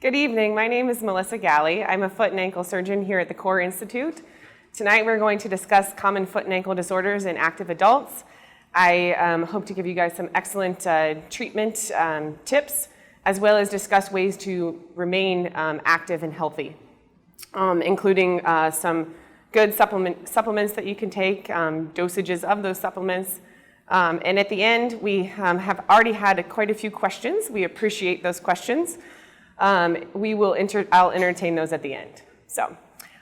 Good evening. My name is Melissa Galli. I'm a foot and ankle surgeon here at the Core Institute. Tonight we're going to discuss common foot and ankle disorders in active adults. I hope to give you guys some excellent treatment tips, as well as discuss ways to remain active and healthy, including some good supplements that you can take, dosages of those supplements. And at the end, we have already had quite a few questions. We appreciate those questions. I'll entertain those at the end. So,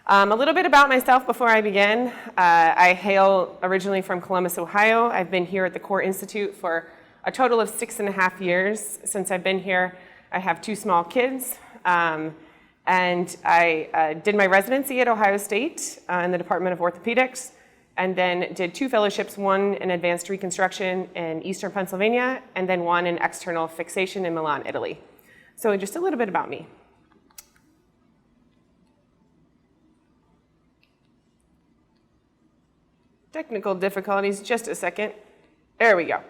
a little bit about myself before I begin. I hail originally from Columbus, Ohio. I've been here at the Core Institute for a total of 6.5 years. Since I've been here, I have 2 small kids. And I did my residency at Ohio State in the Department of Orthopedics, and then did 2 fellowships, one in advanced reconstruction in Eastern Pennsylvania, and then one in external fixation in Milan, Italy. So just a little bit about me. Technical difficulties, just a second. There we go.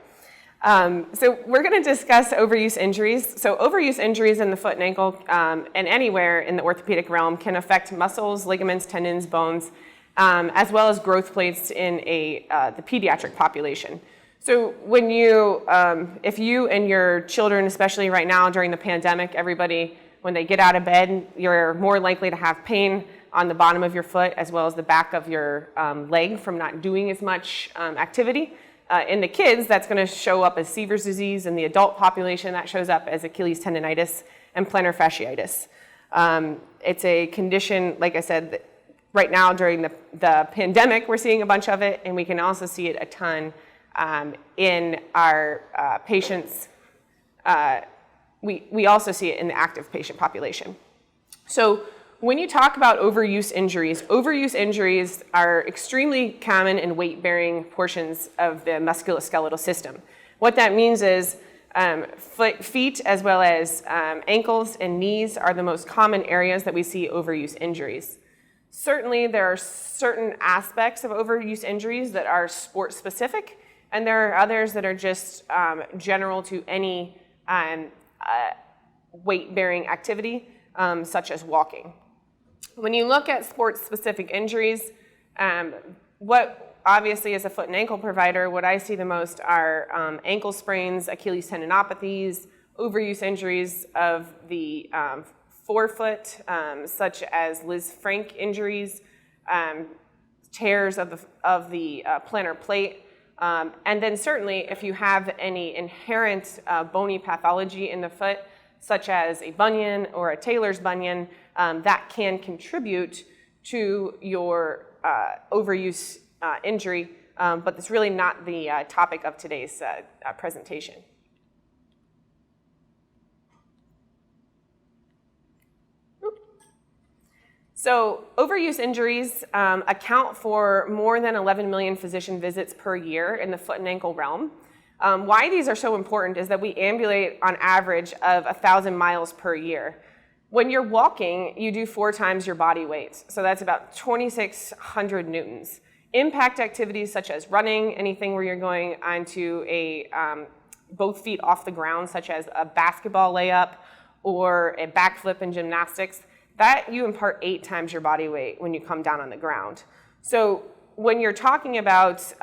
So we're going to discuss overuse injuries. So overuse injuries in the foot and ankle and anywhere in the orthopedic realm can affect muscles, ligaments, tendons, bones, as well as growth plates in the pediatric population. So when if you and your children, especially right now during the pandemic, everybody, when they get out of bed, you're more likely to have pain on the bottom of your foot as well as the back of your leg from not doing as much activity. In the kids, that's going to show up as sievers disease. In the adult population, that shows up as Achilles tendonitis and plantar fasciitis. It's a condition, like I said, that right now during the pandemic, we're seeing a bunch of it, and we can also see it a ton in our patients. We also see it in the active patient population. So when you talk about overuse injuries are extremely common in weight-bearing portions of the musculoskeletal system. What that means is feet as well as ankles and knees are the most common areas that we see overuse injuries. Certainly, there are certain aspects of overuse injuries that are sport-specific, and there are others that are just general to any weight-bearing activity, such as walking. When you look at sports-specific injuries, what obviously as a foot and ankle provider, what I see the most are ankle sprains, Achilles tendinopathies, overuse injuries of the forefoot, such as Liz Frank injuries, tears of the plantar plate, and then certainly if you have any inherent bony pathology in the foot, such as a bunion or a Taylor's bunion, that can contribute to your overuse injury, but it's really not the topic of today's presentation. So overuse injuries account for more than 11 million physician visits per year in the foot and ankle realm. Why these are so important is that we ambulate on average of 1,000 miles per year. When you're walking, you do 4 times your body weight, so that's about 2,600 newtons. Impact activities such as running, anything where you're going onto both feet off the ground, such as a basketball layup or a backflip in gymnastics, that you impart 8 times your body weight when you come down on the ground. So when you're talking about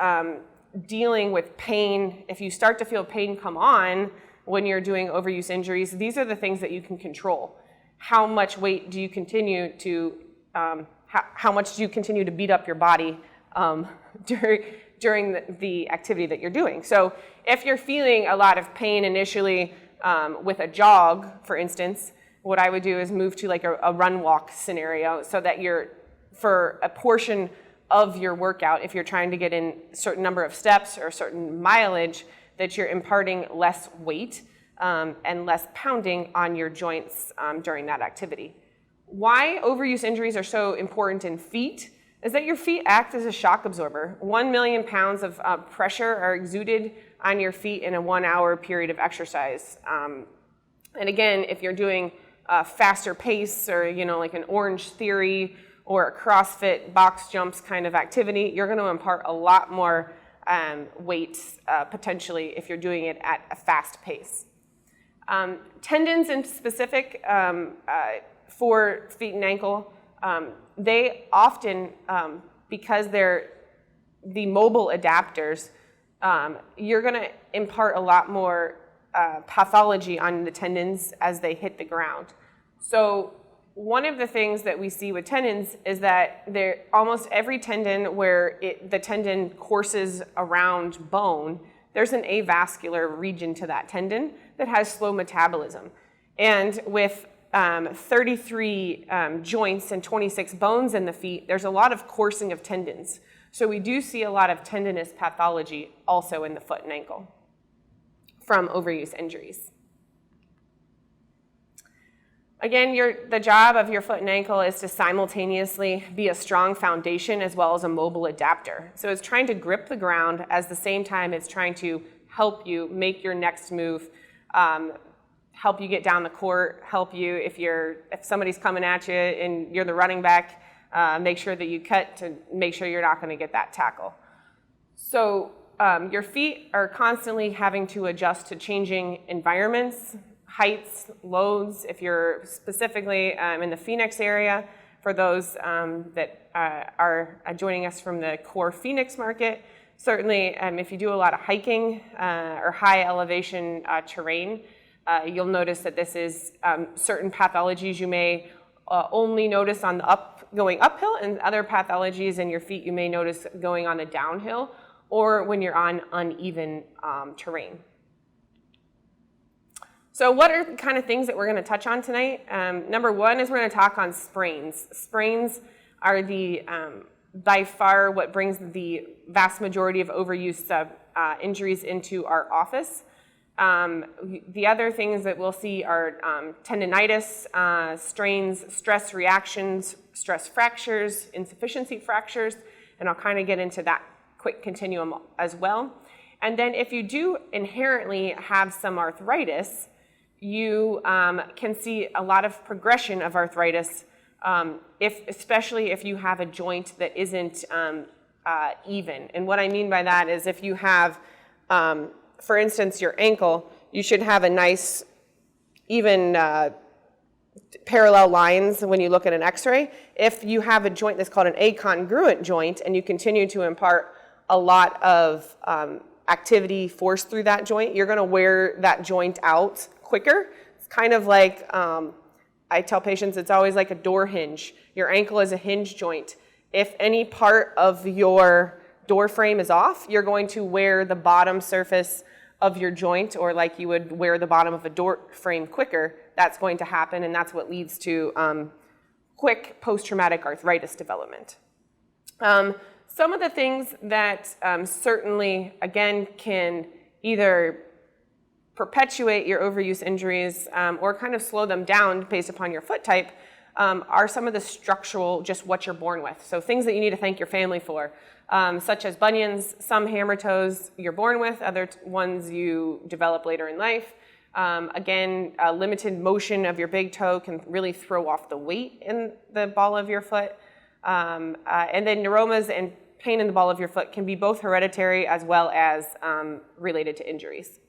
dealing with pain, if you start to feel pain come on when you're doing overuse injuries, these are the things that you can control. How much weight do you continue to, how much do you continue to beat up your body during the activity that you're doing? So if you're feeling a lot of pain initially with a jog, for instance, what I would do is move to like a run-walk scenario so that for a portion of your workout, if you're trying to get in a certain number of steps or a certain mileage, that you're imparting less weight and less pounding on your joints during that activity. Why overuse injuries are so important in feet is that your feet act as a shock absorber. 1 million pounds of pressure are exuded on your feet in a 1-hour period of exercise. And again, if you're doing a faster pace or, like an Orange Theory or a CrossFit box jumps kind of activity, you're going to impart a lot more weight potentially if you're doing it at a fast pace. Tendons in specific for feet and ankle, they often, because they're the mobile adapters, you're going to impart a lot more pathology on the tendons as they hit the ground. So one of the things that we see with tendons is that almost every tendon where the tendon courses around bone, there's an avascular region to that tendon that has slow metabolism. And with 33 joints and 26 bones in the feet, there's a lot of coursing of tendons. So we do see a lot of tendinous pathology also in the foot and ankle from overuse injuries. Again, the job of your foot and ankle is to simultaneously be a strong foundation as well as a mobile adapter. So it's trying to grip the ground at the same time it's trying to help you make your next move, help you get down the court, help you if somebody's coming at you and you're the running back, make sure that you cut to make sure you're not going to get that tackle. So your feet are constantly having to adjust to changing environments, heights, loads. If you're specifically in the Phoenix area, for those that are joining us from the core Phoenix market, certainly if you do a lot of hiking or high elevation terrain, you'll notice that this is certain pathologies you may only notice on the going uphill, and other pathologies in your feet you may notice going on the downhill or when you're on uneven terrain. So what are the kind of things that we're going to touch on tonight? Number one is we're going to talk on sprains. Sprains are by far what brings the vast majority of overuse injuries into our office. The other things that we'll see are tendinitis, strains, stress reactions, stress fractures, insufficiency fractures, and I'll kind of get into that quick continuum as well. And then if you do inherently have some arthritis, you can see a lot of progression of arthritis, especially if you have a joint that isn't even. And what I mean by that is if you have, for instance, your ankle, you should have a nice, even parallel lines when you look at an x-ray. If you have a joint that's called an acongruent joint and you continue to impart a lot of activity, force through that joint, you're going to wear that joint out quicker. It's kind of like, I tell patients, it's always like a door hinge. Your ankle is a hinge joint. If any part of your door frame is off, you're going to wear the bottom surface of your joint, or like you would wear the bottom of a door frame quicker. That's going to happen, and that's what leads to quick post-traumatic arthritis development. Some of the things that certainly, again, can either perpetuate your overuse injuries or kind of slow them down based upon your foot type are some of the structural, just what you're born with. So things that you need to thank your family for, such as bunions, some hammer toes you're born with, other ones you develop later in life. Again, limited motion of your big toe can really throw off the weight in the ball of your foot. And then neuromas and pain in the ball of your foot can be both hereditary as well as related to injuries.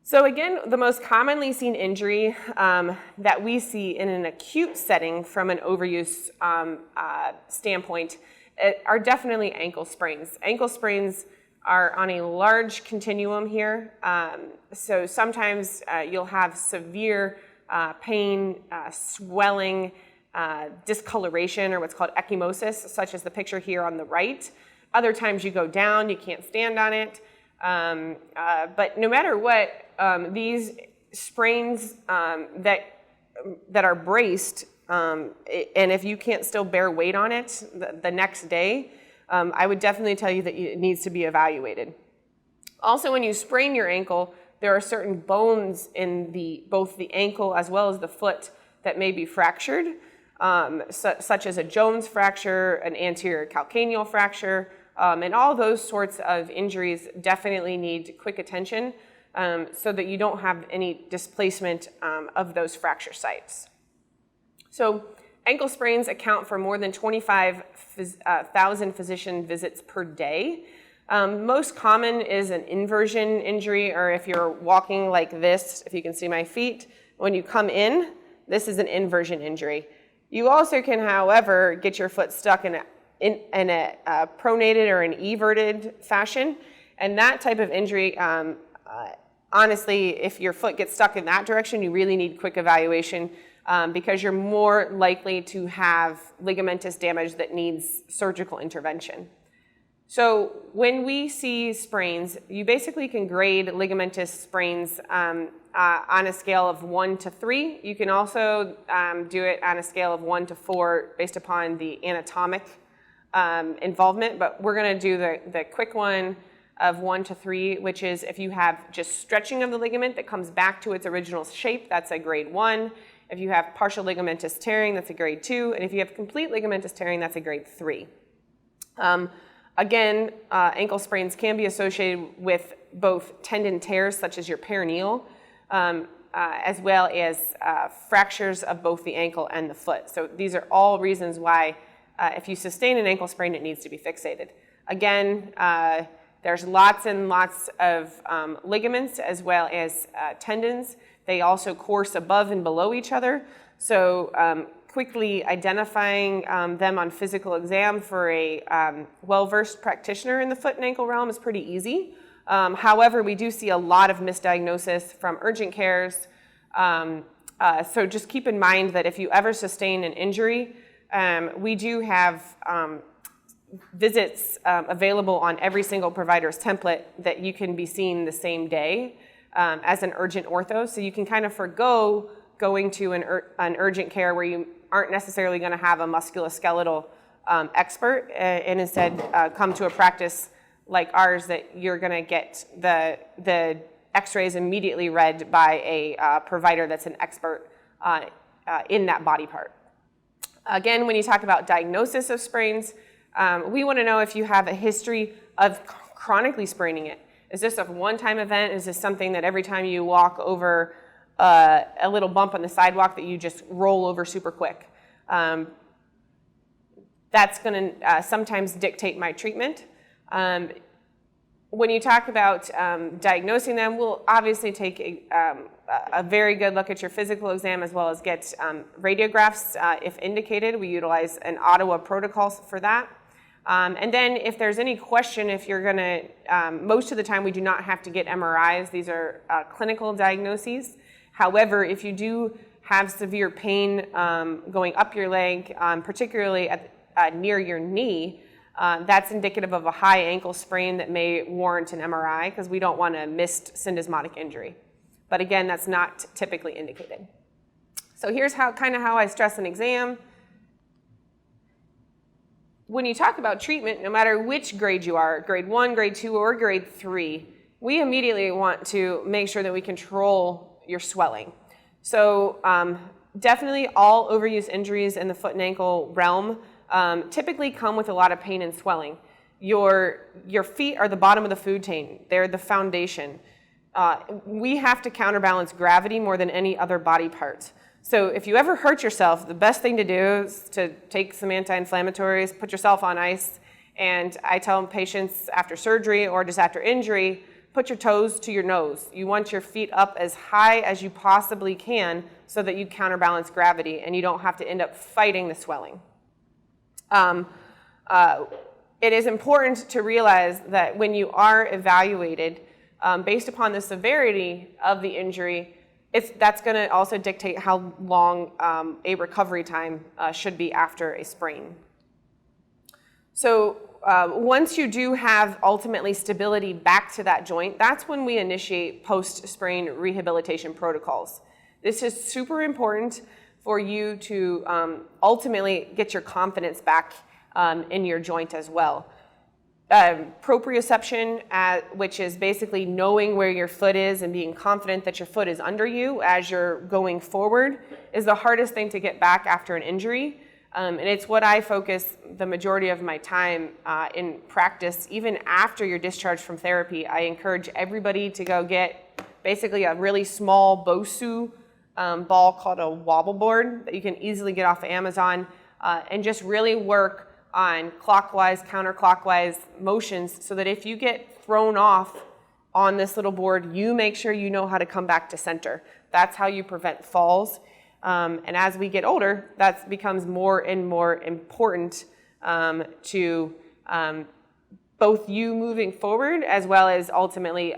So again, the most commonly seen injury that we see in an acute setting from an overuse standpoint are definitely ankle sprains. Ankle sprains are on a large continuum here. So sometimes you'll have severe pain, swelling, discoloration, or what's called ecchymosis, such as the picture here on the right. Other times you go down, you can't stand on it. But no matter what, these sprains that are braced, and if you can't still bear weight on it the next day, I would definitely tell you that it needs to be evaluated. Also, when you sprain your ankle, there are certain bones in both the ankle as well as the foot that may be fractured, such as a Jones fracture, an anterior calcaneal fracture, and all those sorts of injuries definitely need quick attention so that you don't have any displacement of those fracture sites. So ankle sprains account for more than 25,000 physician visits per day. Most common is an inversion injury, or if you're walking like this, if you can see my feet, when you come in, this is an inversion injury. You also can, however, get your foot stuck in a pronated or an everted fashion, and that type of injury, honestly, if your foot gets stuck in that direction, you really need quick evaluation because you're more likely to have ligamentous damage that needs surgical intervention. So when we see sprains, you basically can grade ligamentous sprains on a scale of 1 to 3. You can also do it on a scale of 1 to 4 based upon the anatomic involvement, but we're going to do the quick one of 1 to 3, which is if you have just stretching of the ligament that comes back to its original shape, that's a grade 1. If you have partial ligamentous tearing, that's a grade 2. And if you have complete ligamentous tearing, that's a grade 3. Again, ankle sprains can be associated with both tendon tears, such as your perineal, as well as fractures of both the ankle and the foot. So these are all reasons why if you sustain an ankle sprain, it needs to be fixated. Again, there's lots and lots of ligaments as well as tendons. They also course above and below each other. So quickly identifying them on physical exam for a well-versed practitioner in the foot and ankle realm is pretty easy. However, we do see a lot of misdiagnosis from urgent cares. So just keep in mind that if you ever sustain an injury, we do have visits available on every single provider's template that you can be seen the same day as an urgent ortho. So you can kind of forgo going to an urgent care where you aren't necessarily going to have a musculoskeletal expert and instead come to a practice like ours that you're going to get the x-rays immediately read by a provider that's an expert in that body part. Again, when you talk about diagnosis of sprains, we want to know if you have a history of chronically spraining it. Is this a one-time event? Is this something that every time you walk over a little bump on the sidewalk that you just roll over super quick? That's going to sometimes dictate my treatment. When you talk about diagnosing them, we'll obviously take a very good look at your physical exam as well as get radiographs if indicated. We utilize an Ottawa protocol for that. And then if there's any question, if you're going to, most of the time we do not have to get MRIs. These are clinical diagnoses. However, if you do have severe pain going up your leg, particularly near your knee, that's indicative of a high ankle sprain that may warrant an MRI because we don't want a missed syndesmotic injury. But again, that's not typically indicated. So here's how I stress an exam. When you talk about treatment, no matter which grade you are, grade 1, grade 2, or grade 3, we immediately want to make sure that we control your swelling. So definitely all overuse injuries in the foot and ankle realm typically come with a lot of pain and swelling. Your feet are the bottom of the food chain. They're the foundation. We have to counterbalance gravity more than any other body part. So if you ever hurt yourself, the best thing to do is to take some anti-inflammatories, put yourself on ice, and I tell patients after surgery or just after injury, put your toes to your nose. You want your feet up as high as you possibly can so that you counterbalance gravity and you don't have to end up fighting the swelling. It is important to realize that when you are evaluated based upon the severity of the injury, that's going to also dictate how long a recovery time should be after a sprain. So once you do have ultimately stability back to that joint, that's when we initiate post-sprain rehabilitation protocols. This is super important for you to ultimately get your confidence back in your joint as well. Proprioception, which is basically knowing where your foot is and being confident that your foot is under you as you're going forward, is the hardest thing to get back after an injury. And it's what I focus the majority of my time in practice. Even after you're discharged from therapy, I encourage everybody to go get basically a really small BOSU ball called a wobble board that you can easily get off of Amazon and just really work on clockwise, counterclockwise motions so that if you get thrown off on this little board, you make sure you know how to come back to center. That's how you prevent falls. And as we get older, that becomes more and more important to both you moving forward as well as ultimately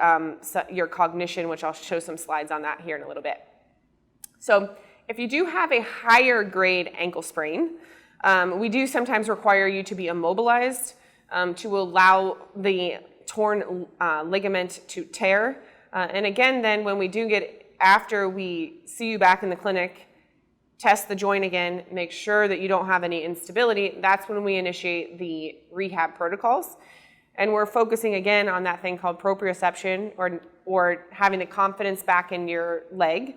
your cognition, which I'll show some slides on that here in a little bit. So if you do have a higher grade ankle sprain, we do sometimes require you to be immobilized to allow the torn ligament to tear. And again, then when we do after we see you back in the clinic, test the joint again, make sure that you don't have any instability, that's when we initiate the rehab protocols. And we're focusing again on that thing called proprioception or having the confidence back in your leg,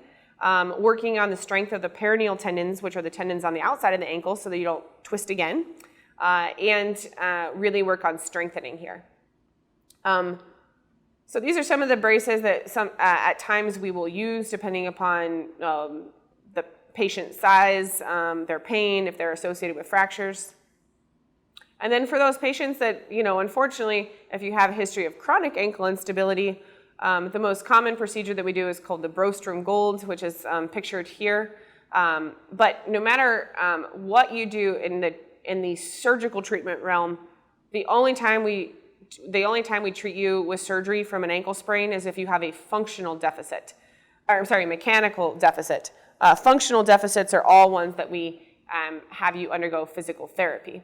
working on the strength of the peroneal tendons, which are the tendons on the outside of the ankle so that you don't twist again, and really work on strengthening here. So these are some of the braces that at times we will use depending upon the patient size, their pain, if they're associated with fractures. And then for those patients that, unfortunately, if you have a history of chronic ankle instability, the most common procedure that we do is called the Brostrom Gold, which is pictured here. But no matter what you do in the surgical treatment realm, the only time we treat you with surgery from an ankle sprain is if you have a mechanical deficit. Functional deficits are all ones that we have you undergo physical therapy.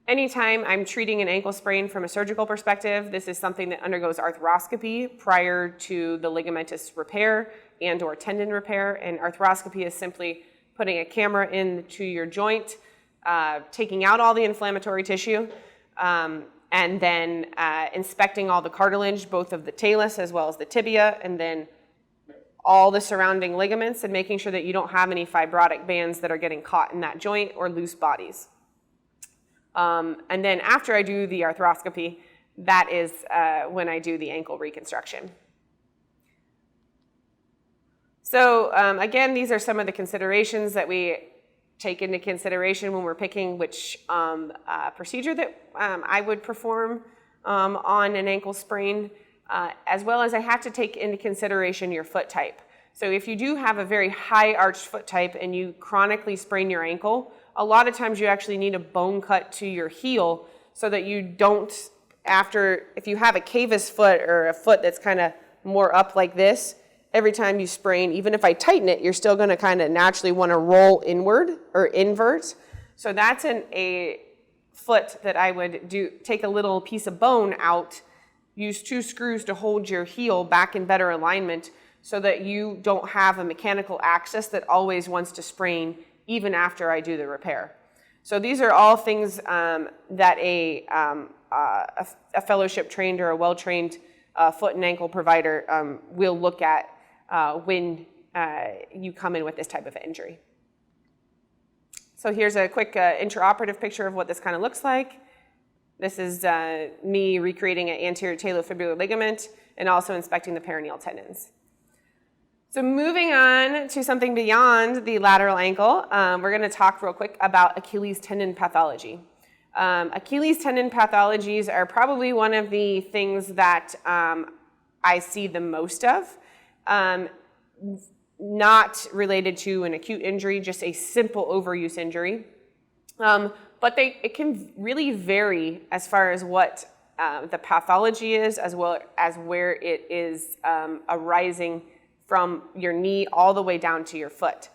Anytime I'm treating an ankle sprain from a surgical perspective, this is something that undergoes arthroscopy prior to the ligamentous repair and or tendon repair. And arthroscopy is simply putting a camera into your joint, taking out all the inflammatory tissue, and then inspecting all the cartilage, both of the talus as well as the tibia, and then all the surrounding ligaments, and making sure that you don't have any fibrotic bands that are getting caught in that joint or loose bodies. And then after I do the arthroscopy, that is when I do the ankle reconstruction. So again, these are some of the considerations that we take into consideration when we're picking which procedure that I would perform on an ankle sprain, as well as I have to take into consideration your foot type. So if you do have a very high arched foot type and you chronically sprain your ankle, a lot of times you actually need a bone cut to your heel so that you don't, if you have a cavus foot or a foot that's kind of more up like this, every time you sprain, even if I tighten it, you're still going to kind of naturally want to roll inward or invert. So that's a foot that I would take a little piece of bone out, use 2 screws to hold your heel back in better alignment so that you don't have a mechanical axis that always wants to sprain even after I do the repair. So these are all things that a fellowship trained or a well-trained foot and ankle provider will look at when you come in with this type of injury. So here's a quick intraoperative picture of what this kind of looks like. This is me recreating an anterior talofibular ligament and also inspecting the peroneal tendons. So moving on to something beyond the lateral ankle, we're going to talk real quick about Achilles tendon pathology. Achilles tendon pathologies are probably one of the things that I see the most of, not related to an acute injury, just a simple overuse injury. But it can really vary as far as what the pathology is, as well as where it is arising from your knee all the way down to your foot.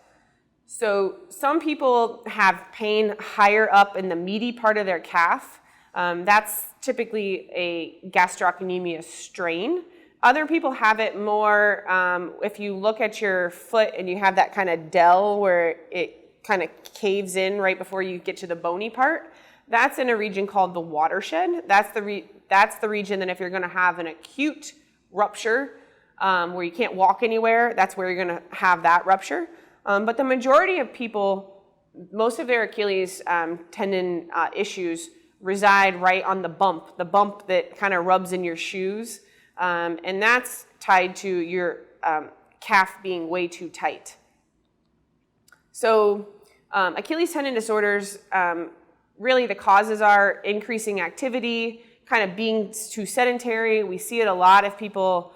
So some people have pain higher up in the meaty part of their calf. That's typically a gastrocnemius strain. Other people have it more, if you look at your foot and you have that kind of dell where it kind of caves in right before you get to the bony part, that's in a region called the watershed. That's the region that if you're going to have an acute rupture, where you can't walk anywhere, that's where you're going to have that rupture. But the majority of people, most of their Achilles tendon issues reside right on the bump that kind of rubs in your shoes. And that's tied to your calf being way too tight. So Achilles tendon disorders really the causes are increasing activity, kind of being too sedentary. We see it a lot if people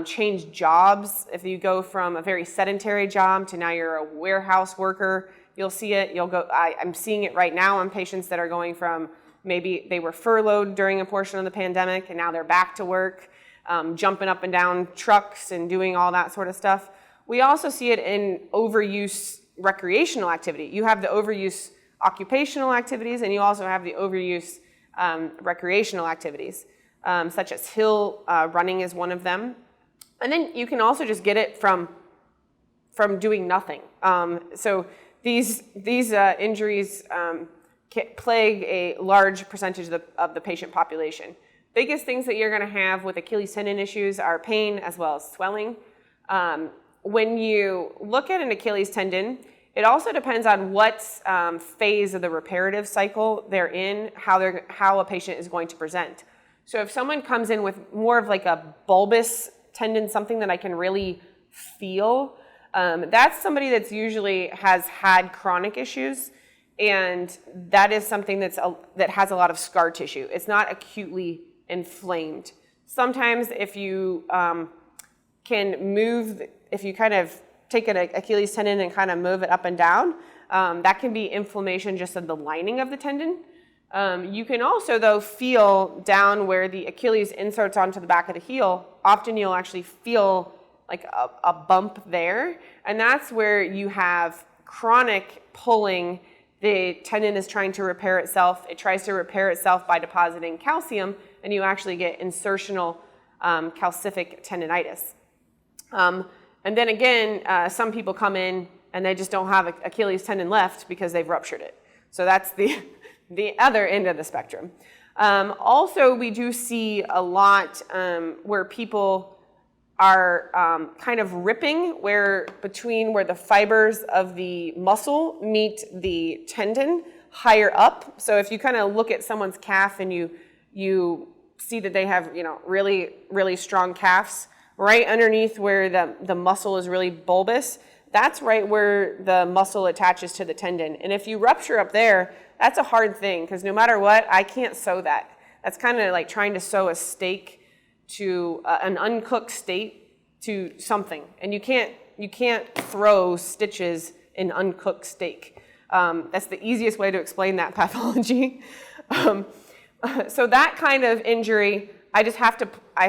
change jobs. If you go from a very sedentary job to now you're a warehouse worker, you'll see it. I'm seeing it right now on patients that are going from maybe they were furloughed during a portion of the pandemic and now they're back to work, jumping up and down trucks and doing all that sort of stuff. We also see it in overuse recreational activity. You have the overuse occupational activities and you also have the overuse recreational activities, such as hill running is one of them. And then you can also just get it from doing nothing. So these injuries plague a large percentage of the patient population. Biggest things that you're going to have with Achilles tendon issues are pain as well as swelling. When you look at an Achilles tendon, it also depends on what phase of the reparative cycle they're in, how a patient is going to present. So if someone comes in with more of like a bulbous tendon, something that I can really feel, that's somebody that's usually has had chronic issues, and that is something that has a lot of scar tissue. It's not acutely inflamed. Sometimes if you can move, if you kind of take an Achilles tendon and kind of move it up and down, that can be inflammation just of the lining of the tendon. You can also, though, feel down where the Achilles inserts onto the back of the heel. Often you'll actually feel like a bump there, and that's where you have chronic pulling. The tendon is trying to repair itself. It tries to repair itself by depositing calcium, and you actually get insertional calcific tendinitis. And then again, some people come in and they just don't have Achilles tendon left because they've ruptured it. So that's the other end of the spectrum. Also, we do see a lot where people are kind of ripping between where the fibers of the muscle meet the tendon higher up. So if you kind of look at someone's calf and you see that they have really, really strong calves, right underneath where the muscle is really bulbous, that's right where the muscle attaches to the tendon. And if you rupture up there, that's a hard thing because no matter what, I can't sew that. That's kind of like trying to sew a steak to an uncooked steak to something. And you can't throw stitches in uncooked steak. That's the easiest way to explain that pathology. So that kind of injury, I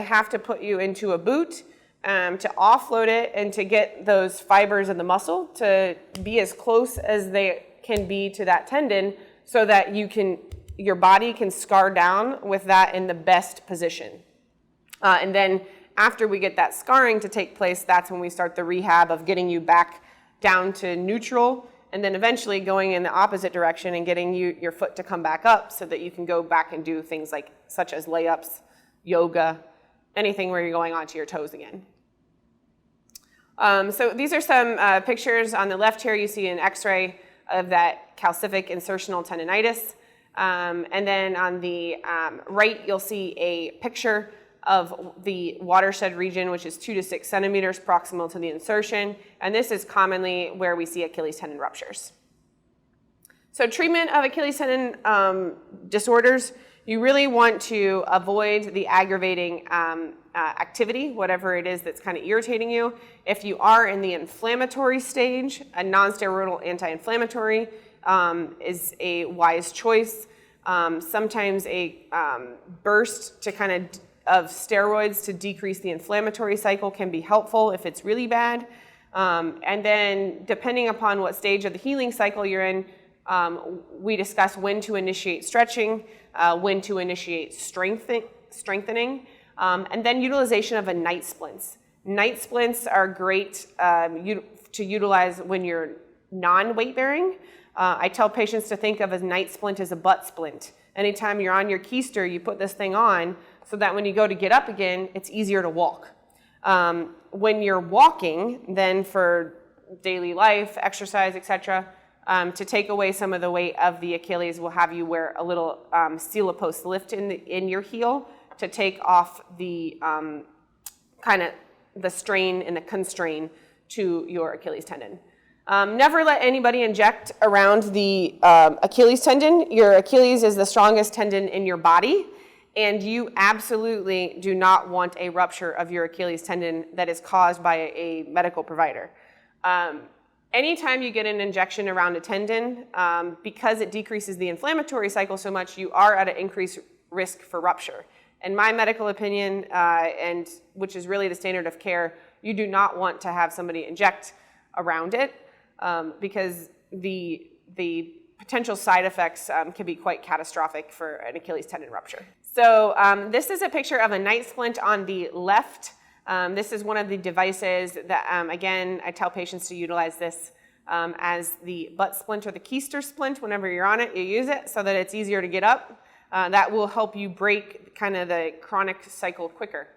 have to put you into a boot to offload it and to get those fibers in the muscle to be as close as they can be to that tendon so that your body can scar down with that in the best position. And then after we get that scarring to take place, that's when we start the rehab of getting you back down to neutral and then eventually going in the opposite direction and getting your foot to come back up so that you can go back and do things such as layups, yoga, anything where you're going onto your toes again. So these are some pictures. On the left here, you see an x-ray of that calcific insertional tendinitis. And then on the right, you'll see a picture of the watershed region, which is 2 to 6 centimeters proximal to the insertion. And this is commonly where we see Achilles tendon ruptures. So treatment of Achilles tendon disorders, you really want to avoid the aggravating activity, whatever it is that's kind of irritating you. If you are in the inflammatory stage, a non-steroidal anti-inflammatory is a wise choice. Sometimes a burst to of steroids to decrease the inflammatory cycle can be helpful if it's really bad. And then depending upon what stage of the healing cycle you're in, we discuss when to initiate stretching, when to initiate strengthening, and then utilization of a night splints. Night splints are great to utilize when you're non-weight bearing. I tell patients to think of a night splint as a butt splint. Anytime you're on your keister, you put this thing on so that when you go to get up again, it's easier to walk. When you're walking, then for daily life, exercise, etc., to take away some of the weight of the Achilles, we'll have you wear a little steel post lift in your heel to take off the the strain and the constrain to your Achilles tendon. Never let anybody inject around the Achilles tendon. Your Achilles is the strongest tendon in your body, and you absolutely do not want a rupture of your Achilles tendon that is caused by a medical provider. Anytime you get an injection around a tendon, because it decreases the inflammatory cycle so much, you are at an increased risk for rupture. In my medical opinion, and which is really the standard of care, you do not want to have somebody inject around it because the potential side effects can be quite catastrophic for an Achilles tendon rupture. So this is a picture of a night splint on the left. This is one of the devices that, again, I tell patients to utilize this as the butt splint or the keister splint. Whenever you're on it, you use it so that it's easier to get up. That will help you break kind of the chronic cycle quicker.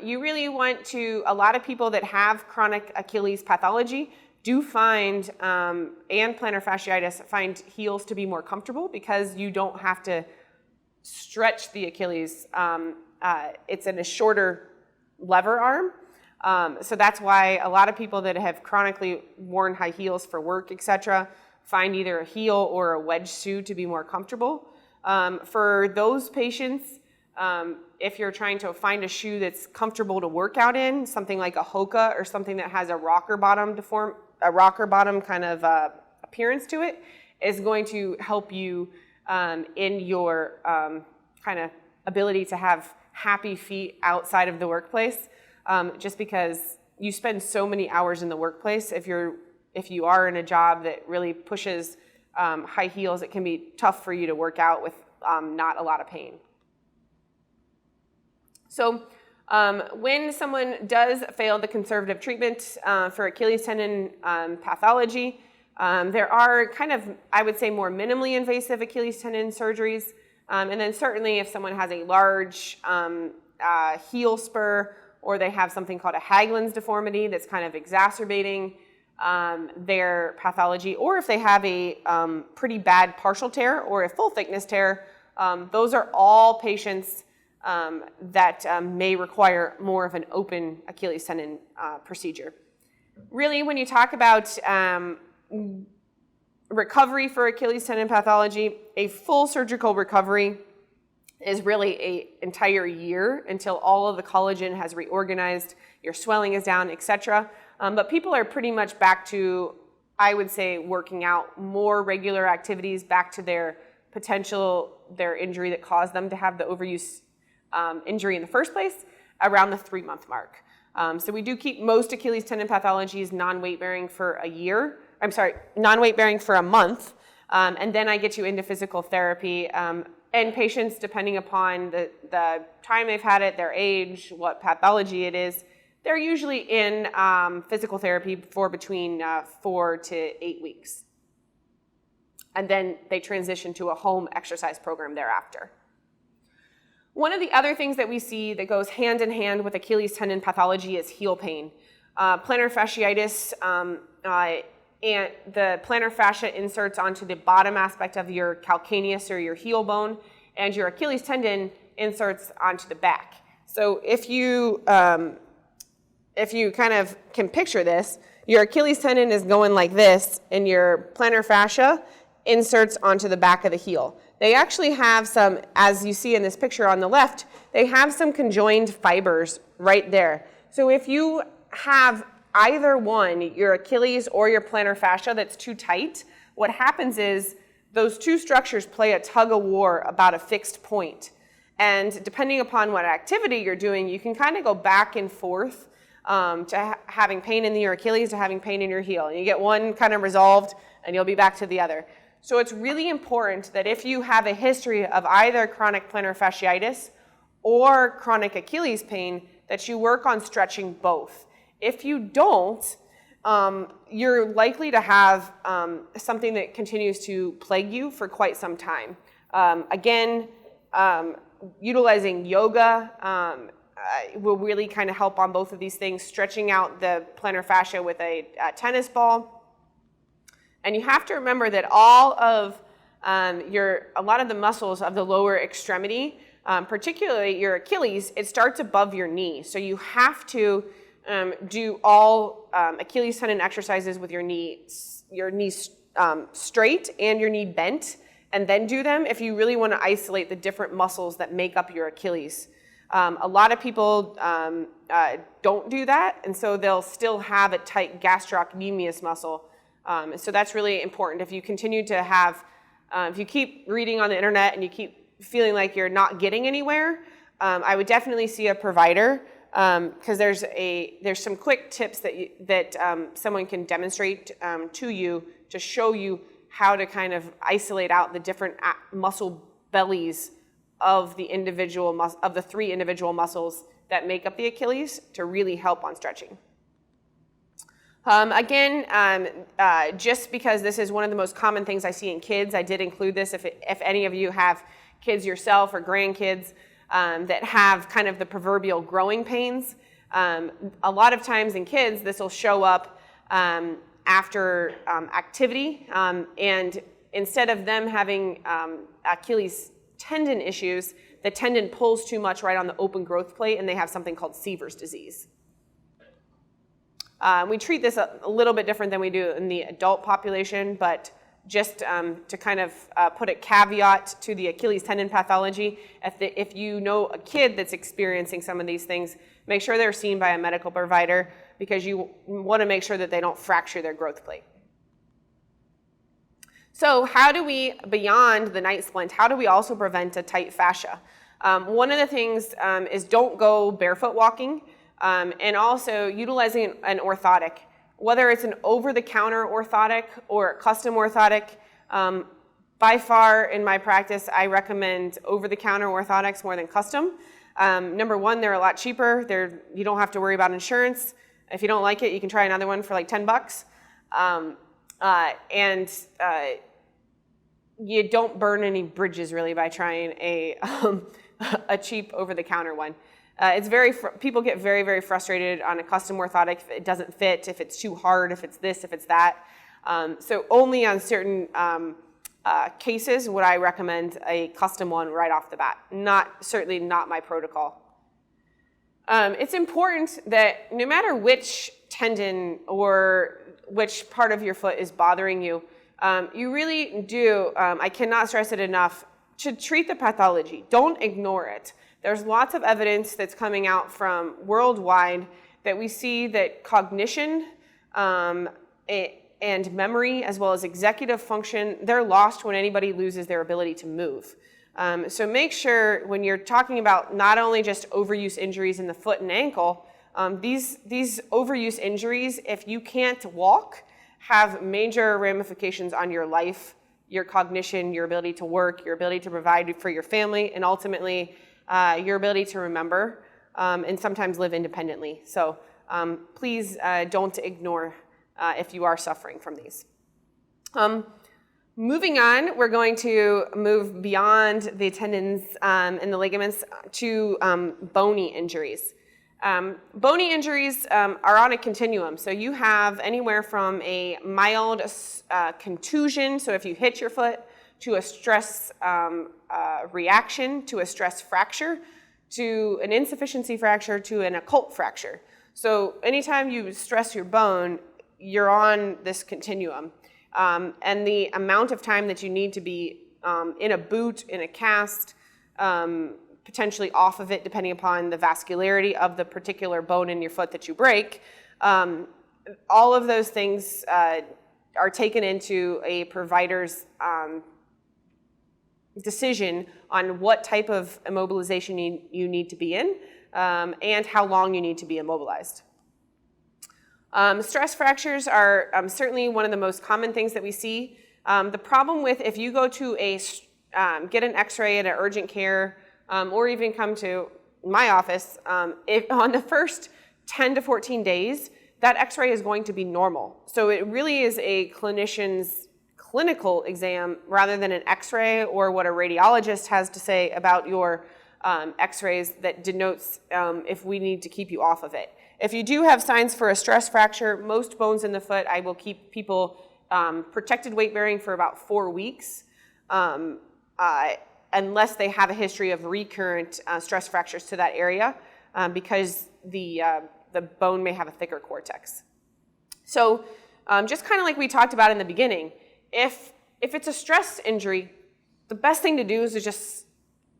You really want to, a lot of people that have chronic Achilles pathology do find, and plantar fasciitis, find heels to be more comfortable because you don't have to stretch the Achilles. It's in a shorter lever arm. So that's why a lot of people that have chronically worn high heels for work, etc., find either a heel or a wedge shoe to be more comfortable. For those patients, if you're trying to find a shoe that's comfortable to work out in, something like a Hoka or something that has a rocker bottom kind of appearance to it, is going to help you in your kind of ability to have happy feet outside of the workplace, just because you spend so many hours in the workplace. If you are in a job that really pushes high heels, it can be tough for you to work out with not a lot of pain. So when someone does fail the conservative treatment for Achilles tendon pathology, there are kind of, I would say, more minimally invasive Achilles tendon surgeries. And then certainly if someone has a large heel spur, or they have something called a Haglund's deformity that's kind of exacerbating their pathology, or if they have a pretty bad partial tear or a full thickness tear, those are all patients that may require more of an open Achilles tendon procedure. Really, when you talk about recovery for Achilles tendon pathology, a full surgical recovery is really an entire year until all of the collagen has reorganized, your swelling is down, etc. But people are pretty much back to, I would say, working out, more regular activities, back to their injury that caused them to have the overuse injury in the first place, around the 3-month mark. So we do keep most Achilles tendon pathologies non-weight bearing for non-weight bearing for a month, and then I get you into physical therapy. And patients, depending upon the time they've had it, their age, what pathology it is, they're usually in physical therapy for between 4 to 8 weeks. And then they transition to a home exercise program thereafter. One of the other things that we see that goes hand in hand with Achilles tendon pathology is heel pain. Plantar fasciitis, and the plantar fascia inserts onto the bottom aspect of your calcaneus or your heel bone, and your Achilles tendon inserts onto the back. So if you kind of can picture this, your Achilles tendon is going like this, and your plantar fascia inserts onto the back of the heel. They actually have some, as you see in this picture on the left, they have some conjoined fibers right there. So if you have either one, your Achilles or your plantar fascia, that's too tight, what happens is those two structures play a tug of war about a fixed point. And depending upon what activity you're doing, you can kind of go back and forth to having pain in your Achilles to having pain in your heel. And you get one kind of resolved and you'll be back to the other. So it's really important that if you have a history of either chronic plantar fasciitis or chronic Achilles pain, that you work on stretching both. If you don't, you're likely to have something that continues to plague you for quite some time. Utilizing yoga will really kind of help on both of these things, stretching out the plantar fascia with a tennis ball. And you have to remember that all of a lot of the muscles of the lower extremity, particularly your Achilles, it starts above your knee. So you have to Do all Achilles tendon exercises with your knee straight and your knee bent, and then do them if you really want to isolate the different muscles that make up your Achilles. A lot of people don't do that, and so they'll still have a tight gastrocnemius muscle. So that's really important. If you continue to have, if you keep reading on the internet and you keep feeling like you're not getting anywhere, I would definitely see a provider, because there's some quick tips that someone can demonstrate to you to show you how to kind of isolate out the different muscle bellies of the individual of the 3 individual muscles that make up the Achilles to really help on stretching. Just because this is one of the most common things I see in kids, I did include this if any of you have kids yourself or grandkids that have kind of the proverbial growing pains. A lot of times in kids, this will show up after activity, and instead of them having Achilles tendon issues, the tendon pulls too much right on the open growth plate, and they have something called sievers disease. We treat this a little bit different than we do in the adult population, but just to kind of put a caveat to the Achilles tendon pathology, if you know a kid that's experiencing some of these things, make sure they're seen by a medical provider, because you want to make sure that they don't fracture their growth plate. So how do we, beyond the night splint, how do we also prevent a tight fascia? One of the things is don't go barefoot walking, and also utilizing an orthotic. Whether it's an over-the-counter orthotic or a custom orthotic, by far in my practice, I recommend over-the-counter orthotics more than custom. Number one, they're a lot cheaper. You don't have to worry about insurance. If you don't like it, you can try another one for like $10. You don't burn any bridges really by trying a cheap over-the-counter one. People get very, very frustrated on a custom orthotic if it doesn't fit, if it's too hard, if it's this, if it's that. So only on certain cases would I recommend a custom one right off the bat. Certainly not my protocol. It's important that no matter which tendon or which part of your foot is bothering you, you really do, I cannot stress it enough, to treat the pathology. Don't ignore it. There's lots of evidence that's coming out from worldwide that we see that cognition and memory, as well as executive function, they're lost when anybody loses their ability to move. So make sure when you're talking about not only just overuse injuries in the foot and ankle, these overuse injuries, if you can't walk, have major ramifications on your life, your cognition, your ability to work, your ability to provide for your family, and ultimately your ability to remember and sometimes live independently. So please don't ignore if you are suffering from these. Moving on, we're going to move beyond the tendons and the ligaments to bony injuries. Bony injuries are on a continuum. So you have anywhere from a mild contusion, so if you hit your foot, to a stress reaction, to a stress fracture, to an insufficiency fracture, to an occult fracture. So anytime you stress your bone, you're on this continuum. And the amount of time that you need to be in a boot, in a cast, potentially off of it, depending upon the vascularity of the particular bone in your foot that you break, all of those things are taken into a provider's decision on what type of immobilization you need to be in and how long you need to be immobilized. Stress fractures are certainly one of the most common things that we see. The problem with if you go to get an x-ray at an urgent care or even come to my office, if on the first 10 to 14 days, that x-ray is going to be normal. So it really is a clinician's clinical exam rather than an x-ray or what a radiologist has to say about your x-rays that denotes if we need to keep you off of it. If you do have signs for a stress fracture, most bones in the foot, I will keep people protected weight bearing for about 4 weeks unless they have a history of recurrent stress fractures to that area because the the bone may have a thicker cortex. So just kind of like we talked about in the beginning, if it's a stress injury, the best thing to do is to just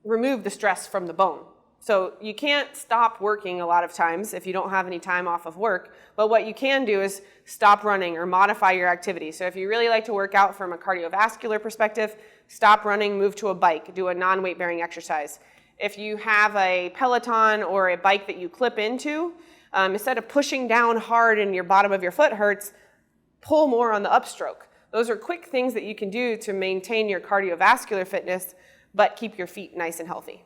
remove the stress from the bone. So you can't stop working a lot of times if you don't have any time off of work, but what you can do is stop running or modify your activity. So if you really like to work out from a cardiovascular perspective, stop running, move to a bike, do a non-weight bearing exercise. If you have a Peloton or a bike that you clip into, instead of pushing down hard and your bottom of your foot hurts, pull more on the upstroke. Those are quick things that you can do to maintain your cardiovascular fitness, but keep your feet nice and healthy.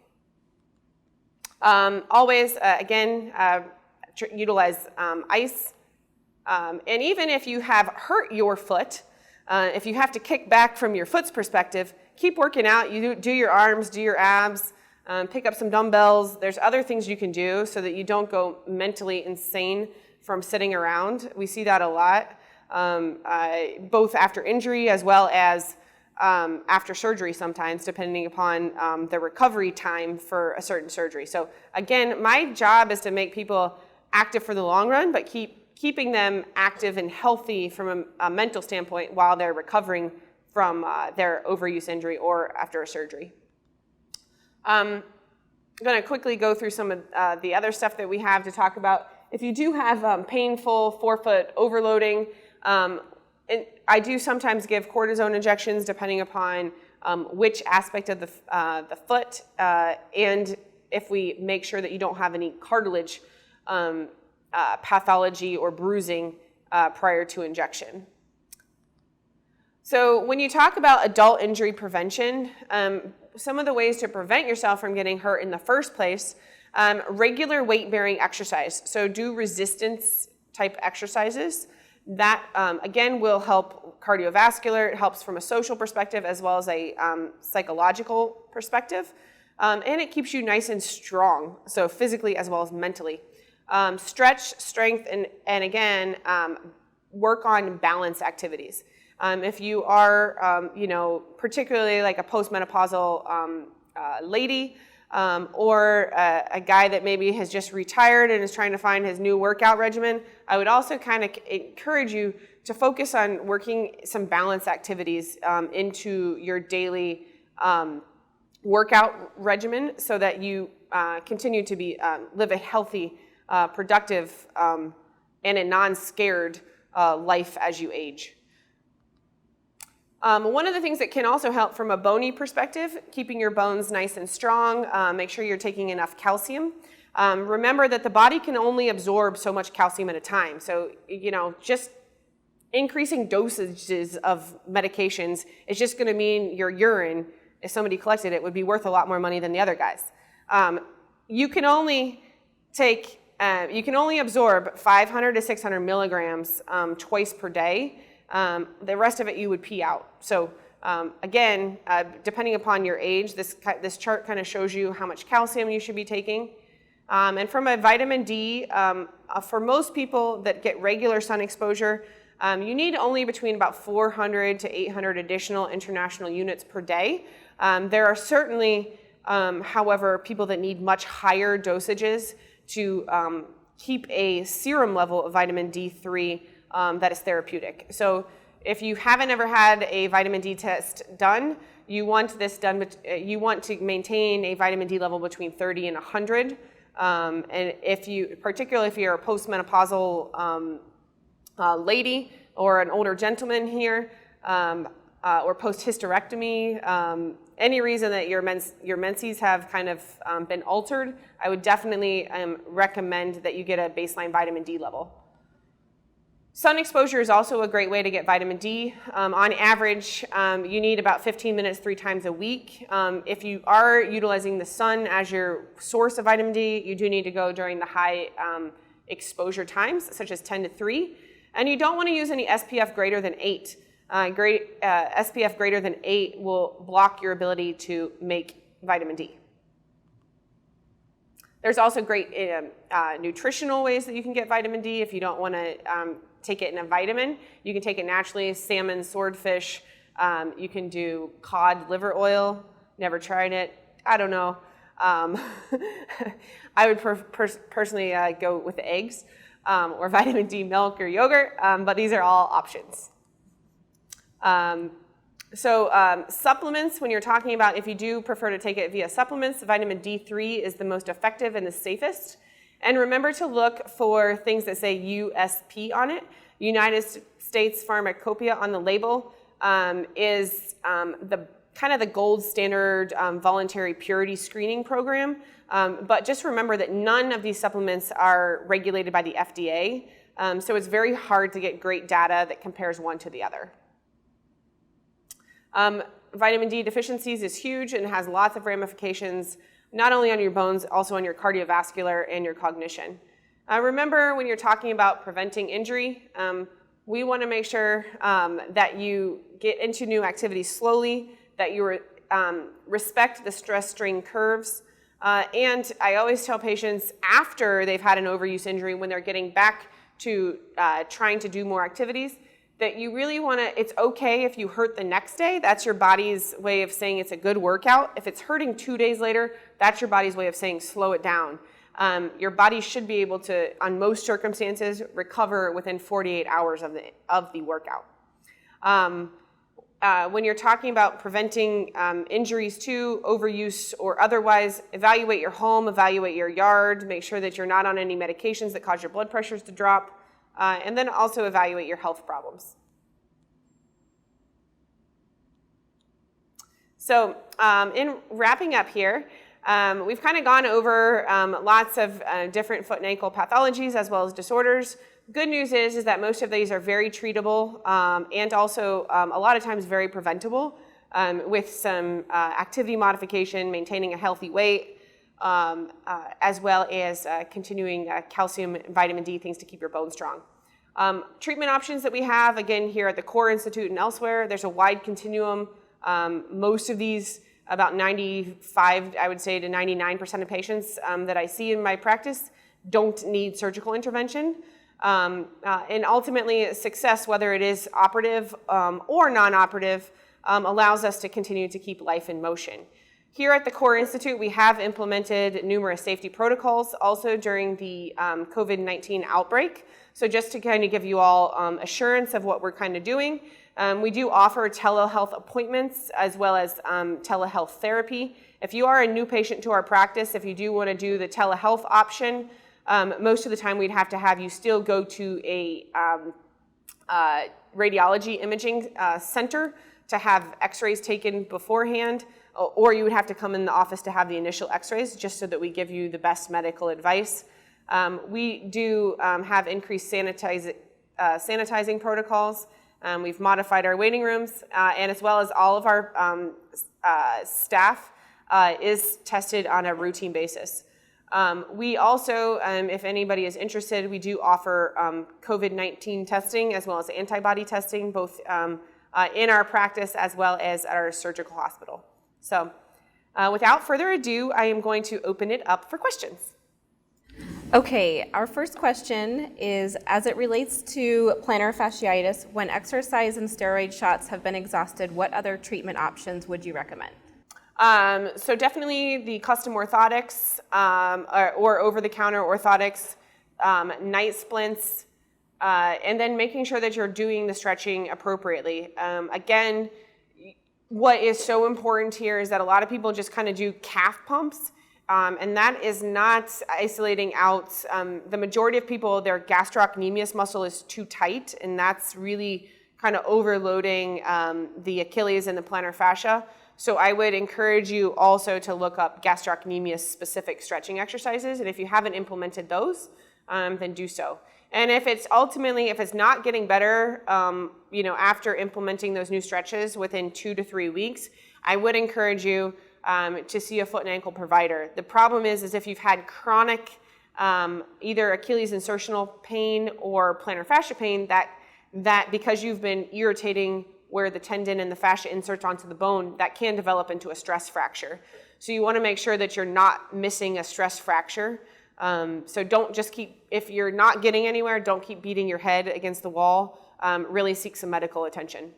Always, utilize ice. And even if you have hurt your foot, if you have to kick back from your foot's perspective, keep working out. You do your arms, do your abs, pick up some dumbbells. There's other things you can do so that you don't go mentally insane from sitting around. We see that a lot, both after injury as well as after surgery sometimes, depending upon the recovery time for a certain surgery. So again, my job is to make people active for the long run, but keeping them active and healthy from a mental standpoint while they're recovering from their overuse injury or after a surgery. I'm going to quickly go through some of the other stuff that we have to talk about. If you do have painful forefoot overloading, I do sometimes give cortisone injections depending upon which aspect of the foot, and if we make sure that you don't have any cartilage pathology or bruising prior to injection. So when you talk about adult injury prevention, some of the ways to prevent yourself from getting hurt in the first place, regular weight-bearing exercise. So do resistance type exercises. That, again, will help cardiovascular. It helps from a social perspective as well as a psychological perspective. And it keeps you nice and strong, so physically as well as mentally. Stretch, strength, and again, work on balance activities. If you are, particularly like a postmenopausal lady, or a guy that maybe has just retired and is trying to find his new workout regimen, I would also kind of encourage you to focus on working some balance activities into your daily workout regimen so that you continue to live a healthy, productive, and a non-scared life as you age. One of the things that can also help from a bony perspective, keeping your bones nice and strong, make sure you're taking enough calcium. Remember that the body can only absorb so much calcium at a time. So, just increasing dosages of medications is just going to mean your urine, if somebody collected it, would be worth a lot more money than the other guys. You can only absorb 500 to 600 milligrams twice per day. The rest of it you would pee out. So again, depending upon your age, this chart kind of shows you how much calcium you should be taking. And from a vitamin D, for most people that get regular sun exposure, you need only between about 400 to 800 additional international units per day. There are certainly, however, people that need much higher dosages to keep a serum level of vitamin D3 that is therapeutic. So if you haven't ever had a vitamin D test done, you want this done. You want to maintain a vitamin D level between 30 and 100. And particularly if you're a postmenopausal lady or an older gentleman here, or post-hysterectomy, any reason that your menses have kind of been altered, I would definitely recommend that you get a baseline vitamin D level. Sun exposure is also a great way to get vitamin D. On average, you need about 15 minutes 3 times a week. If you are utilizing the sun as your source of vitamin D, you do need to go during the high exposure times, such as 10 to 3. And you don't want to use any SPF greater than 8. SPF greater than 8 will block your ability to make vitamin D. There's also great nutritional ways that you can get vitamin D if you don't want to take it in a vitamin. You can take it naturally, salmon, swordfish. You can do cod liver oil. Never tried it. I don't know. I would personally go with the eggs or vitamin D milk or yogurt, but these are all options. Supplements, when you're talking about if you do prefer to take it via supplements, vitamin D3 is the most effective and the safest. And remember to look for things that say USP on it. United States Pharmacopoeia on the label is the kind of the gold standard voluntary purity screening program. But just remember that none of these supplements are regulated by the FDA. So it's very hard to get great data that compares one to the other. Vitamin D deficiencies is huge and has lots of ramifications, not only on your bones, also on your cardiovascular and your cognition. Remember, when you're talking about preventing injury, we want to make sure that you get into new activities slowly, that you respect the stress-strain curves. And I always tell patients after they've had an overuse injury, when they're getting back to trying to do more activities, that you really want to, it's okay if you hurt the next day. That's your body's way of saying it's a good workout. If it's hurting 2 days later, that's your body's way of saying slow it down. Your body should be able to, on most circumstances, recover within 48 hours of the workout. When you're talking about preventing injuries to overuse or otherwise, evaluate your home, evaluate your yard, make sure that you're not on any medications that cause your blood pressures to drop, and then also evaluate your health problems. So in wrapping up here, we've kind of gone over lots of different foot and ankle pathologies as well as disorders. Good news is that most of these are very treatable and also a lot of times very preventable with some activity modification, maintaining a healthy weight, as well as continuing calcium and vitamin D, things to keep your bones strong. Treatment options that we have, again, here at the Core Institute and elsewhere, there's a wide continuum. Most of these, about 95, I would say, to 99% of patients that I see in my practice don't need surgical intervention. And ultimately, success, whether it is operative or non-operative, allows us to continue to keep life in motion. Here at the Core Institute, we have implemented numerous safety protocols also during the COVID-19 outbreak. So just to kind of give you all assurance of what we're kind of doing, we do offer telehealth appointments as well as telehealth therapy. If you are a new patient to our practice, if you do want to do the telehealth option, most of the time we'd have to have you still go to a radiology imaging center to have x-rays taken beforehand, or you would have to come in the office to have the initial x-rays just so that we give you the best medical advice. We do have increased sanitizing protocols. We've modified our waiting rooms, and as well as all of our staff is tested on a routine basis. We also, if anybody is interested, we do offer COVID-19 testing as well as antibody testing, both in our practice as well as at our surgical hospital. So without further ado, I am going to open it up for questions. Okay, our first question is, as it relates to plantar fasciitis, when exercise and steroid shots have been exhausted, what other treatment options would you recommend? So definitely the custom orthotics or over-the-counter orthotics, night splints, and then making sure that you're doing the stretching appropriately. Again, what is so important here is that a lot of people just kind of do calf pumps, and that is not isolating out. The majority of people, their gastrocnemius muscle is too tight, and that's really kind of overloading the Achilles and the plantar fascia. So I would encourage you also to look up gastrocnemius specific stretching exercises, and if you haven't implemented those, then do so. And if it's not getting better, after implementing those new stretches within 2 to 3 weeks, I would encourage you to see a foot and ankle provider. The problem is if you've had chronic either Achilles insertional pain or plantar fascia pain, that because you've been irritating where the tendon and the fascia inserts onto the bone, that can develop into a stress fracture. So you want to make sure that you're not missing a stress fracture. So don't just if you're not getting anywhere, don't keep beating your head against the wall. Really seek some medical attention.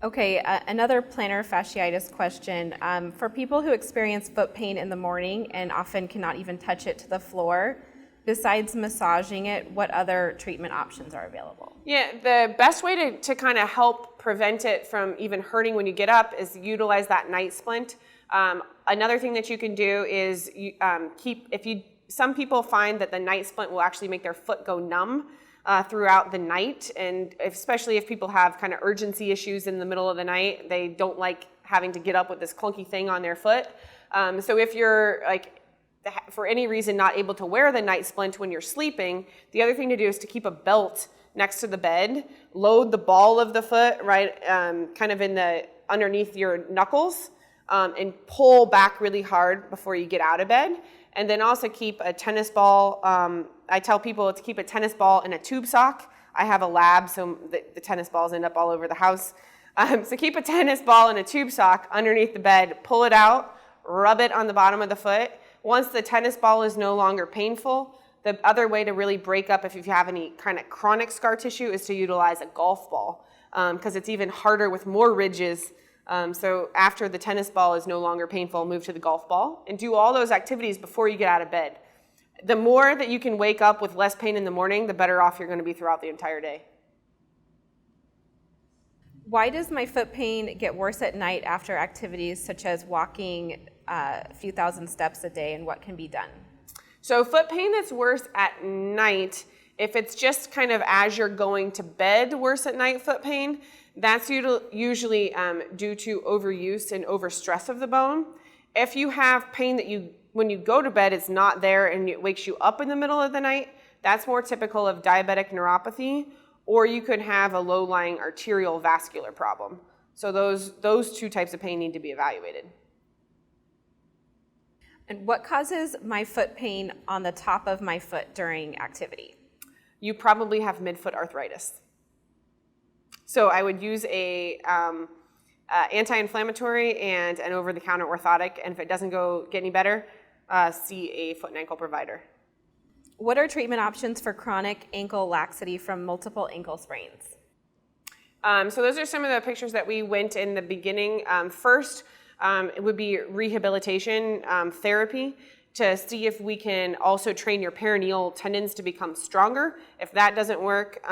Okay, another plantar fasciitis question. For people who experience foot pain in the morning and often cannot even touch it to the floor, besides massaging it, what other treatment options are available? Yeah, the best way to kind of help prevent it from even hurting when you get up is utilize that night splint. Another thing that you can do is some people find that the night splint will actually make their foot go numb throughout the night, and especially if people have kind of urgency issues in the middle of the night, they don't like having to get up with this clunky thing on their foot. So if you're like, for any reason not able to wear the night splint when you're sleeping, the other thing to do is to keep a belt next to the bed, load the ball of the foot right kind of underneath your knuckles, and pull back really hard before you get out of bed. And then also keep a tennis ball. I tell people to keep a tennis ball in a tube sock. I have a lab, so the tennis balls end up all over the house. So keep a tennis ball in a tube sock underneath the bed, pull it out, rub it on the bottom of the foot. Once the tennis ball is no longer painful, the other way to really break up if you have any kind of chronic scar tissue is to utilize a golf ball, because it's even harder with more ridges. So after the tennis ball is no longer painful, move to the golf ball and do all those activities before you get out of bed. The more that you can wake up with less pain in the morning, the better off you're going to be throughout the entire day. Why does my foot pain get worse at night after activities such as walking a few thousand steps a day, and what can be done? So foot pain that's worse at night, if it's just kind of as you're going to bed, worse at night foot pain, that's usually due to overuse and overstress of the bone. If you have pain that when you go to bed, it's not there and it wakes you up in the middle of the night, that's more typical of diabetic neuropathy, or you could have a low-lying arterial vascular problem. So those two types of pain need to be evaluated. And what causes my foot pain on the top of my foot during activity? You probably have midfoot arthritis. So I would use a anti-inflammatory and an over-the-counter orthotic, and if it doesn't get any better, see a foot and ankle provider. What are treatment options for chronic ankle laxity from multiple ankle sprains? So those are some of the pictures that we went in the beginning. First, it would be rehabilitation therapy to see if we can also train your peroneal tendons to become stronger. If that doesn't work,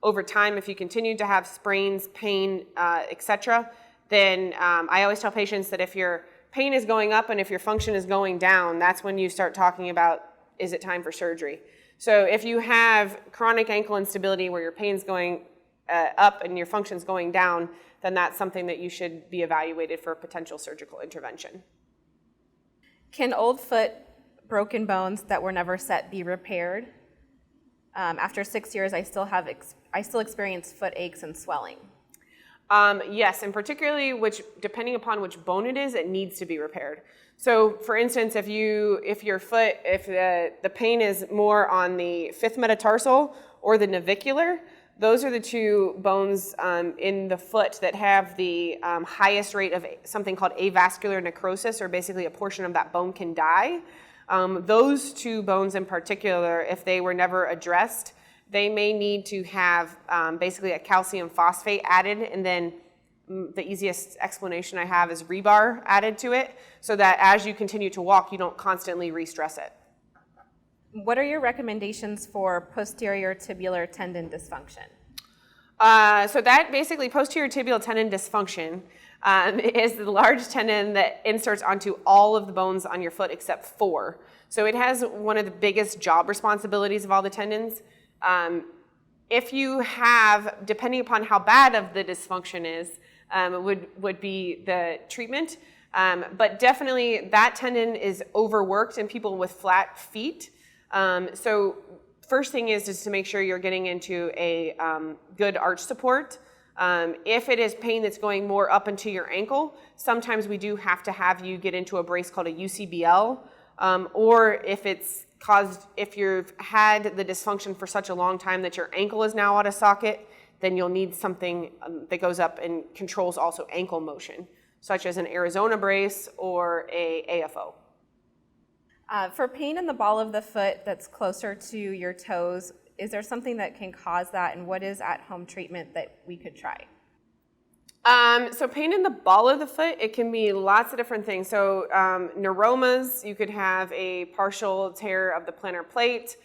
over time, if you continue to have sprains, pain, etc., then I always tell patients that if your pain is going up and if your function is going down, that's when you start talking about, is it time for surgery? So if you have chronic ankle instability where your pain's going up and your function's going down, then that's something that you should be evaluated for potential surgical intervention. Can old foot broken bones that were never set be repaired? After 6 years, I still experience foot aches and swelling. Yes, and particularly depending upon which bone it is, it needs to be repaired. So, for instance, if the pain is more on the fifth metatarsal or the navicular, those are the two bones in the foot that have the highest rate of something called avascular necrosis, or basically a portion of that bone can die. Those two bones in particular, if they were never addressed, they may need to have basically a calcium phosphate added, and then the easiest explanation I have is rebar added to it, so that as you continue to walk, you don't constantly re-stress it. What are your recommendations for posterior tibial tendon dysfunction? So that basically posterior tibial tendon dysfunction is the large tendon that inserts onto all of the bones on your foot except 4. So it has one of the biggest job responsibilities of all the tendons. If you have, depending upon how bad of the dysfunction is, would be the treatment. But definitely that tendon is overworked in people with flat feet. So first thing is just to make sure you're getting into a good arch support. If it is pain that's going more up into your ankle, sometimes we do have to have you get into a brace called a UCBL, or if you've had the dysfunction for such a long time that your ankle is now out of socket, then you'll need something that goes up and controls also ankle motion, such as an Arizona brace or a AFO. For pain in the ball of the foot that's closer to your toes, is there something that can cause that, and what is at-home treatment that we could try? So pain in the ball of the foot, it can be lots of different things. So neuromas, you could have a partial tear of the plantar plate.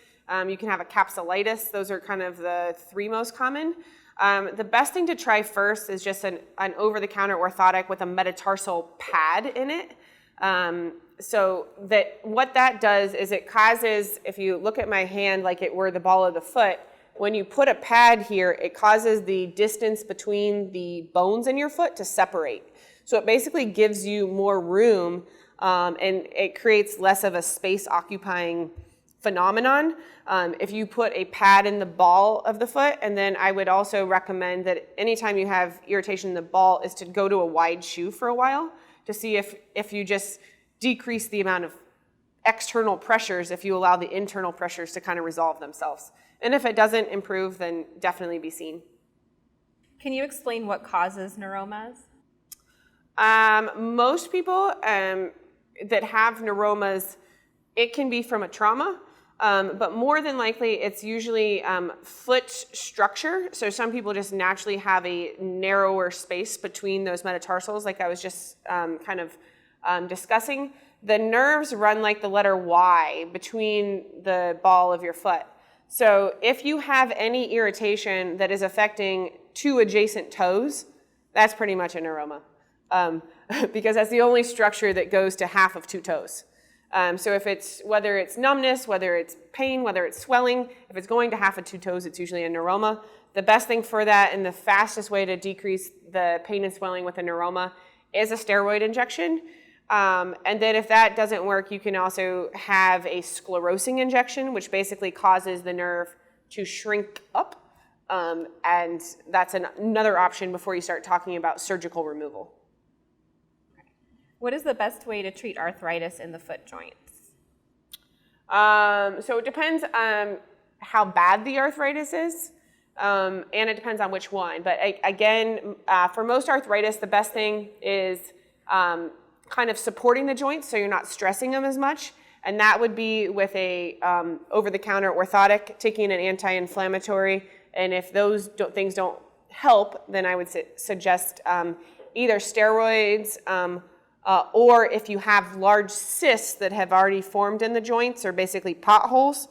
You can have a capsulitis. Those are kind of the three most common. The best thing to try first is just an over-the-counter orthotic with a metatarsal pad in it. So that what that does is it causes, if you look at my hand like it were the ball of the foot, when you put a pad here, it causes the distance between the bones in your foot to separate. So it basically gives you more room, and it creates less of a space-occupying phenomenon. If you put a pad in the ball of the foot, and then I would also recommend that anytime you have irritation in the ball is to go to a wide shoe for a while to see if you just decrease the amount of external pressures, if you allow the internal pressures to kind of resolve themselves. And if it doesn't improve, then definitely be seen. Can you explain what causes neuromas? Most people that have neuromas, it can be from a trauma, but more than likely it's usually foot structure. So some people just naturally have a narrower space between those metatarsals, like I was just discussing. The nerves run like the letter Y between the ball of your foot. So if you have any irritation that is affecting two adjacent toes, that's pretty much a neuroma, because that's the only structure that goes to half of two toes. So if it's, whether it's numbness, whether it's pain, whether it's swelling, if it's going to half of two toes, it's usually a neuroma. The best thing for that and the fastest way to decrease the pain and swelling with a neuroma is a steroid injection. And then if that doesn't work, you can also have a sclerosing injection, which basically causes the nerve to shrink up. And that's another option before you start talking about surgical removal. What is the best way to treat arthritis in the foot joints? So it depends on how bad the arthritis is, and it depends on which one. But again, for most arthritis, the best thing is kind of supporting the joints so you're not stressing them as much. And that would be with a over-the-counter orthotic, taking an anti-inflammatory. And if those things don't help, then I would suggest either steroids, or if you have large cysts that have already formed in the joints, or basically potholes,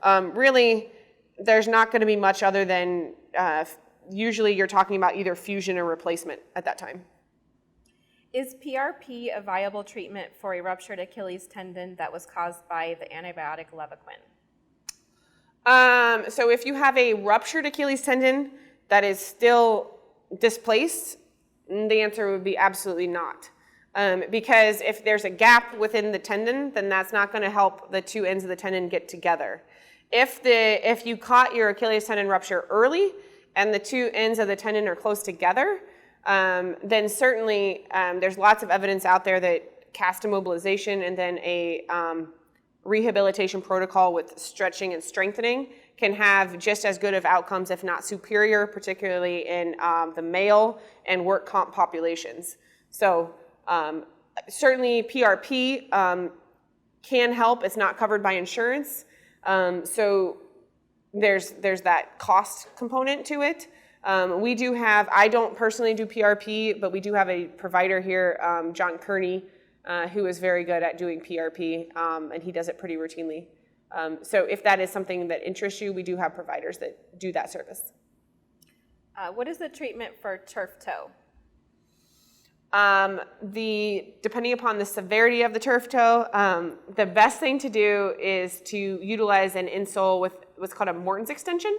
really there's not going to be much other than usually you're talking about either fusion or replacement at that time. Is PRP a viable treatment for a ruptured Achilles tendon that was caused by the antibiotic Levaquin? So if you have a ruptured Achilles tendon that is still displaced, the answer would be absolutely not. Because if there's a gap within the tendon, then that's not going to help the two ends of the tendon get together. If you caught your Achilles tendon rupture early and the two ends of the tendon are close together, then certainly there's lots of evidence out there that cast immobilization and then a rehabilitation protocol with stretching and strengthening can have just as good of outcomes, if not superior, particularly in the male and work comp populations. So certainly PRP can help. It's not covered by insurance. So there's that cost component to it. We do have, I don't personally do PRP, but we do have a provider here, John Kearney, who is very good at doing PRP, and he does it pretty routinely. So if that is something that interests you, we do have providers that do that service. What is the treatment for turf toe? Depending upon the severity of the turf toe, the best thing to do is to utilize an insole with what's called a Morton's extension,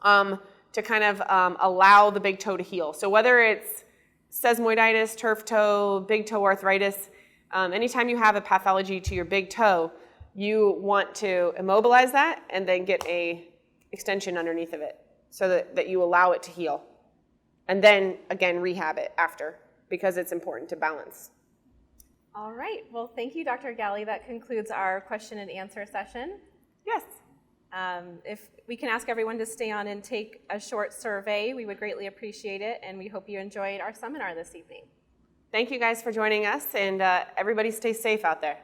to kind of allow the big toe to heal. So whether it's sesamoiditis, turf toe, big toe arthritis, anytime you have a pathology to your big toe, you want to immobilize that and then get a extension underneath of it so that you allow it to heal. And then, again, rehab it after, because it's important to balance. All right. Well, thank you, Dr. Galli. That concludes our question and answer session. Yes. If we can ask everyone to stay on and take a short survey, we would greatly appreciate it, and we hope you enjoyed our seminar this evening. Thank you guys for joining us, and everybody stay safe out there.